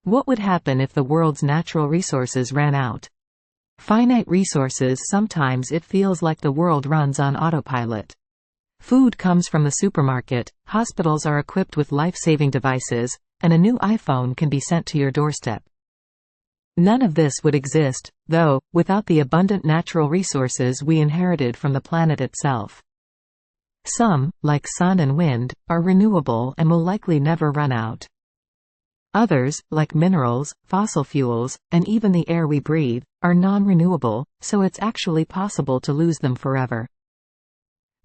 What would happen if the world's natural resources ran out? Finite resources. Sometimes it feels like the world runs on autopilot. Food comes from the supermarket, hospitals are equipped with life-saving devices, and a new iPhone can be sent to your doorstep. None of this would exist, though, without the abundant natural resources we inherited from the planet itself. Some, like sun and wind, are renewable and will likely never run out. Others, like minerals, fossil fuels, and even the air we breathe, are non-renewable, so it's actually possible to lose them forever.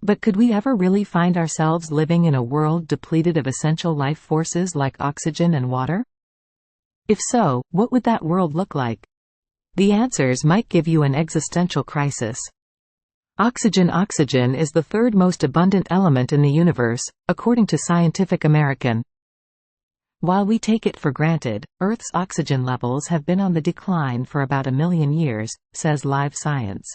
But could we ever really find ourselves living in a world depleted of essential life forces like oxygen and water? If so, what would that world look like? The answers might give you an existential crisis. Oxygen. Oxygen is the third most abundant element in the universe, according to Scientific American. While we take it for granted, Earth's oxygen levels have been on the decline for about 1 million years, says Live Science.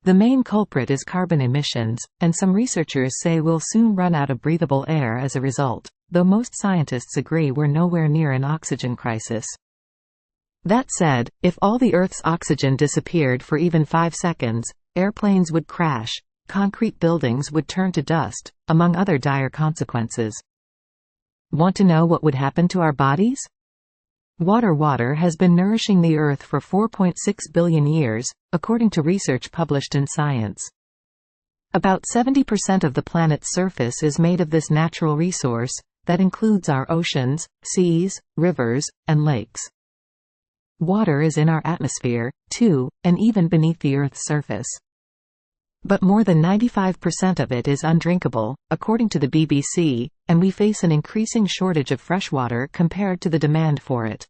The main culprit is carbon emissions, and some researchers say we'll soon run out of breathable air as a result, though most scientists agree we're nowhere near an oxygen crisis. That said, if all the Earth's oxygen disappeared for even 5 seconds, airplanes would crash, concrete buildings would turn to dust, among other dire consequences. Want to know what would happen to our bodies? Water has been nourishing the Earth for 4.6 billion years, according to research published in Science. About 70% of the planet's surface is made of this natural resource, that includes our oceans, seas, rivers, and lakes. Water is in our atmosphere, too, and even beneath the Earth's surface. But more than 95% of it is undrinkable, according to the BBC, and we face an increasing shortage of freshwater compared to the demand for it.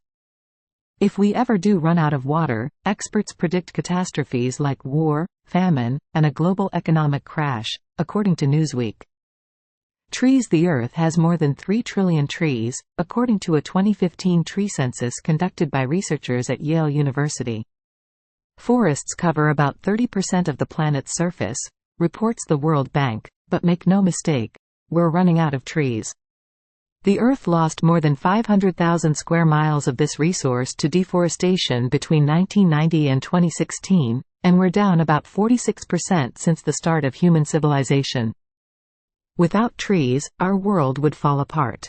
If we ever do run out of water, experts predict catastrophes like war, famine, and a global economic crash, according to Newsweek. Trees. The Earth has more than 3 trillion trees, according to a 2015 tree census conducted by researchers at Yale University. Forests cover about 30% of the planet's surface, reports the World Bank, but make no mistake, we're running out of trees. The Earth lost more than 500,000 square miles of this resource to deforestation between 1990 and 2016, and we're down about 46% since the start of human civilization. Without trees, our world would fall apart.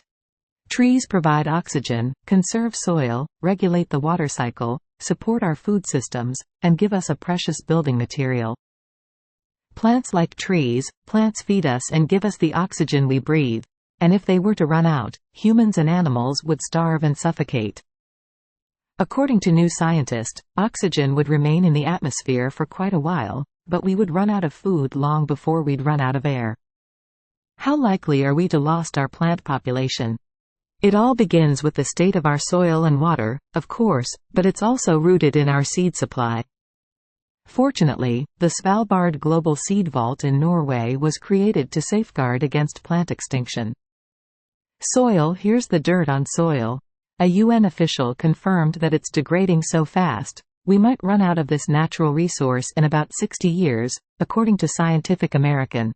Trees provide oxygen, conserve soil, regulate the water cycle, support our food systems, and give us a precious building material. Plants like trees, plants feed us and give us the oxygen we breathe, and if they were to run out, humans and animals would starve and suffocate. According to New Scientist, oxygen would remain in the atmosphere for quite a while, but we would run out of food long before we'd run out of air. How likely are we to lose our plant population? It all begins with the state of our soil and water, of course, but it's also rooted in our seed supply. Fortunately, the Svalbard Global Seed Vault in Norway was created to safeguard against plant extinction. Soil. Here's the dirt on soil. A UN official confirmed that it's degrading so fast, we might run out of this natural resource in about 60 years, according to Scientific American.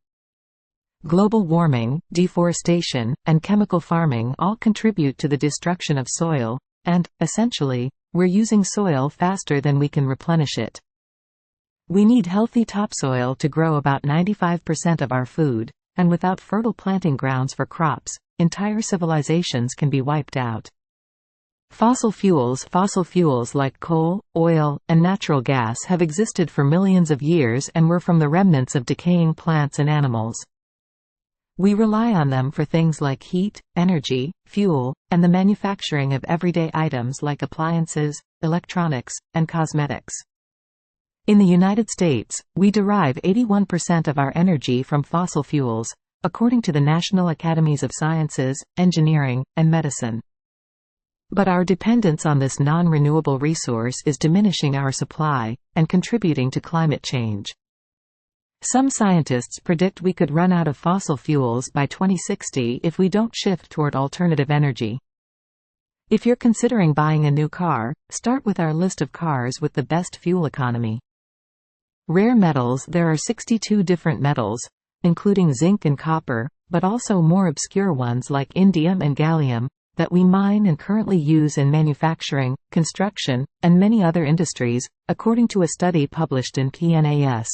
Global warming, deforestation, and chemical farming all contribute to the destruction of soil, and, essentially, we're using soil faster than we can replenish it. We need healthy topsoil to grow about 95% of our food, and without fertile planting grounds for crops, entire civilizations can be wiped out. Fossil fuels like coal, oil, and natural gas have existed for millions of years and were from the remnants of decaying plants and animals. We rely on them for things like heat, energy, fuel, and the manufacturing of everyday items like appliances, electronics, and cosmetics. In the United States, we derive 81% of our energy from fossil fuels, according to the National Academies of Sciences, Engineering, and Medicine. But our dependence on this non-renewable resource is diminishing our supply, and contributing to climate change. Some scientists predict we could run out of fossil fuels by 2060 if we don't shift toward alternative energy. If you're considering buying a new car, start with our list of cars with the best fuel economy. Rare metals. There are 62 different metals, including zinc and copper, but also more obscure ones like indium and gallium, that we mine and currently use in manufacturing, construction, and many other industries, according to a study published in PNAS.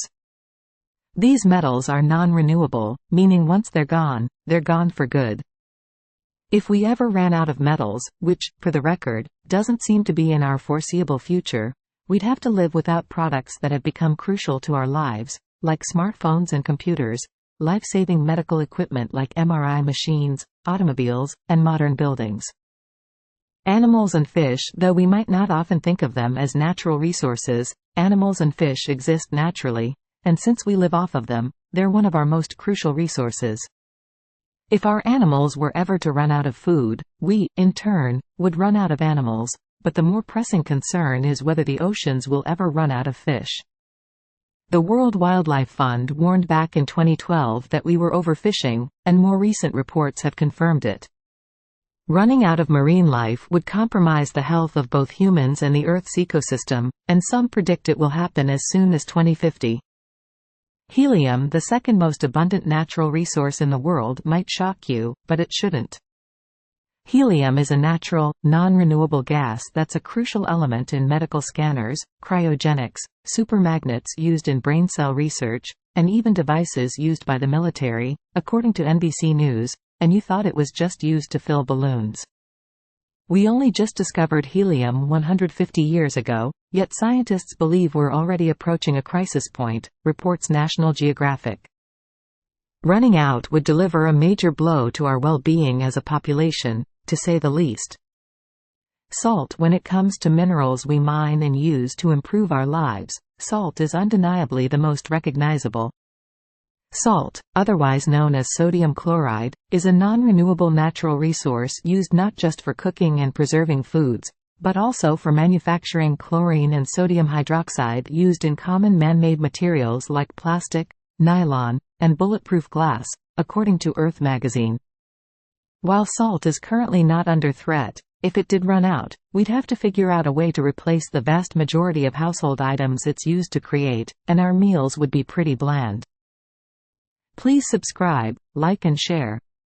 These metals are non-renewable, meaning once they're gone for good. If we ever ran out of metals, which, for the record, doesn't seem to be in our foreseeable future, we'd have to live without products that have become crucial to our lives, like smartphones and computers, life-saving medical equipment like MRI machines, automobiles, and modern buildings. Animals and fish, though we might not often think of them as natural resources, animals and fish exist naturally, and since we live off of them, they're one of our most crucial resources. If our animals were ever to run out of food, we, in turn, would run out of animals, but the more pressing concern is whether the oceans will ever run out of fish. The World Wildlife Fund warned back in 2012 that we were overfishing, and more recent reports have confirmed it. Running out of marine life would compromise the health of both humans and the Earth's ecosystem, and some predict it will happen as soon as 2050. Helium, the second most abundant natural resource in the world, might shock you, but it shouldn't. Helium is a natural, non-renewable gas that's a crucial element in medical scanners, cryogenics, supermagnets used in brain cell research, and even devices used by the military, according to NBC News, and you thought it was just used to fill balloons. We only just discovered helium 150 years ago, yet scientists believe we're already approaching a crisis point, reports National Geographic. Running out would deliver a major blow to our well-being as a population, to say the least. Salt. When it comes to minerals we mine and use to improve our lives, salt is undeniably the most recognizable. Salt, otherwise known as sodium chloride, is a non-renewable natural resource used not just for cooking and preserving foods, but also for manufacturing chlorine and sodium hydroxide used in common man-made materials like plastic, nylon, and bulletproof glass, according to Earth magazine. While salt is currently not under threat, if it did run out, we'd have to figure out a way to replace the vast majority of household items it's used to create, and our meals would be pretty bland. Please subscribe, like and share.